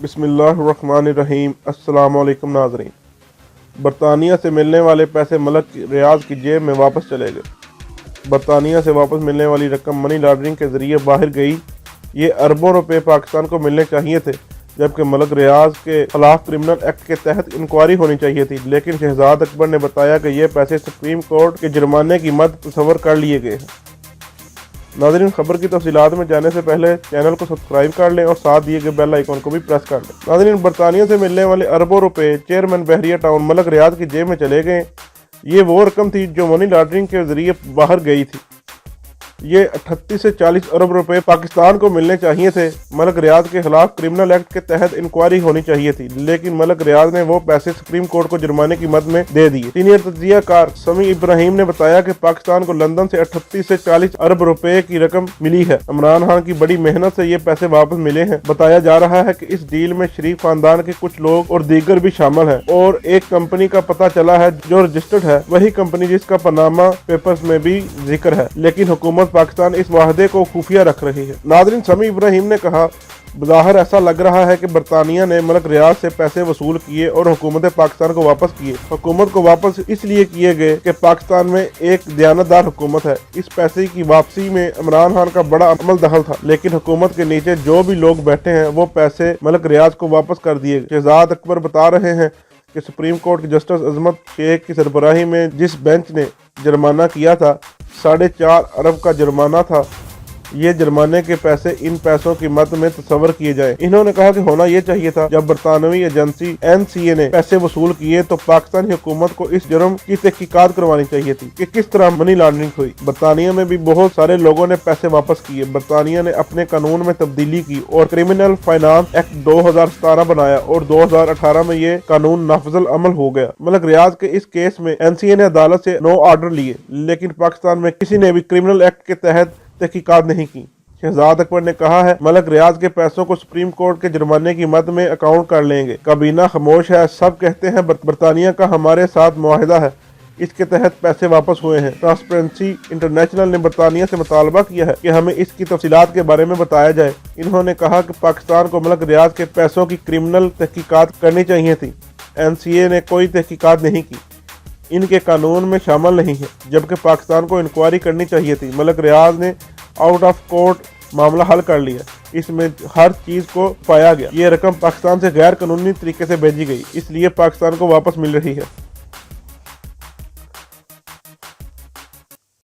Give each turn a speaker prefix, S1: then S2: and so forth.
S1: बिस्मिल्लाहिर्रहमानिर्रहीम। अस्सलाम वालेकुम नाज़रीन। बरतानिया से मिलने वाले पैसे मलक रियाज की जेब में वापस चले गए। बरतानिया से वापस मिलने वाली रकम मनी लॉन्ड्रिंग के ज़रिए बाहर गई। ये अरबों रुपए पाकिस्तान को मिलने चाहिए थे, जबकि मलक रियाज के खिलाफ क्रिमिनल एक्ट के तहत इंक्वायरी होनी चाहिए थी। लेकिन शहजाद अकबर ने बताया कि ये पैसे सुप्रीम कोर्ट के जुर्माने की मद तस्वर कर लिए गए हैं। नाज़रीन, खबर की तफसीलात में जाने से पहले चैनल को सब्सक्राइब कर लें और साथ दिए गए बेल आइकन को भी प्रेस कर लें। नाज़रीन, बरतानिया से मिलने वाले अरबों रुपए चेयरमैन बहरिया टाउन मलक रियाज की जेब में चले गए। ये वो रकम थी जो मनी लॉन्ड्रिंग के जरिए बाहर गई थी। ये 38 से 40 अरब रुपए पाकिस्तान को मिलने चाहिए थे। मलक रियाज के खिलाफ क्रिमिनल एक्ट के तहत इंक्वायरी होनी चाहिए थी, लेकिन मलक रियाज ने वो पैसे सुप्रीम कोर्ट को जुर्माने की मद में दे दिए। सीनियर तज्जियाकार समी इब्राहिम ने बताया कि पाकिस्तान को लंदन से 38 से 40 अरब रुपए की रकम मिली है। इमरान खान की बड़ी मेहनत से ये पैसे वापस मिले हैं। बताया जा रहा है कि इस डील में शरीफ खानदान के कुछ लोग और दीगर भी शामिल हैं और एक कंपनी का पता चला है जो रजिस्टर्ड है, वही कंपनी जिसका पनामा पेपर्स में भी जिक्र है, लेकिन हुकूमत पाकिस्तान इस वादे को खुफिया रख रही है। नाज़रीन, समी इब्राहिम ने कहा, बज़ाहिर ऐसा लग रहा है कि बरतानिया ने मलक रियाज से पैसे वसूल किए और हुकूमत पाकिस्तान को वापस किए। हुकूमत को वापस इसलिए किए गए कि पाकिस्तान में एक दयानतदार हुकूमत है। इस पैसे की वापसी में इमरान खान का बड़ा अमल दखल था, लेकिन हुकूमत के नीचे जो भी लोग बैठे हैं वो पैसे मलक रियाज को वापस कर दिए गए। शहजाद अकबर बता रहे हैं कि सुप्रीम कोर्ट के जस्टिस अजमत शेख की सरबराही में जिस बेंच ने जुर्माना किया था, 4.5 अरब का जुर्माना था। ये जुर्माने के पैसे इन पैसों की मद में तस्वर किए जाएं। इन्होंने कहा कि होना ये चाहिए था, जब बरतानवी एजेंसी NCA ने पैसे वसूल किए तो पाकिस्तानी हुकूमत को इस जुर्म की तहकीकात करवानी चाहिए थी कि किस तरह मनी लॉन्ड्रिंग हुई। बरतानिया में भी बहुत सारे लोगों ने पैसे वापस किए। बरतानिया ने अपने कानून में तब्दीली की और क्रिमिनल फाइनेंस एक्ट 2017 बनाया और 2018 में ये कानून नाफिजुल अमल हो गया। मलक रियाज के इस केस में NCA ने अदालत से नो ऑर्डर लिए, लेकिन पाकिस्तान में किसी ने भी क्रिमिनल एक्ट के तहत तहकीकात नहीं की। शहजाद अकबर ने कहा है, मलक रियाज के पैसों को सुप्रीम कोर्ट के जुर्माने की मद में अकाउंट कर लेंगे। काबीना खामोश है। सब कहते हैं बरतानिया का हमारे साथ मुआहिदा है, इसके तहत पैसे वापस हुए हैं। ट्रांसपेरेंसी इंटरनेशनल ने बरतानिया से मुतालबा किया है कि हमें इसकी तफसीलात के बारे में बताया जाए। इन्होंने कहा कि पाकिस्तान को मलक रियाज के पैसों की क्रिमिनल तहकीकात करनी चाहिए थी। NCA ने कोई तहकीकात नहीं की, इनके कानून में शामिल नहीं है, जबकि पाकिस्तान को इंक्वायरी करनी चाहिए थी। मलक रियाज ने आउट ऑफ कोर्ट मामला हल कर लिया, इसमें हर चीज़ को पाया गया। ये रकम पाकिस्तान से गैर कानूनी तरीके से भेजी गई, इसलिए पाकिस्तान को वापस मिल रही है।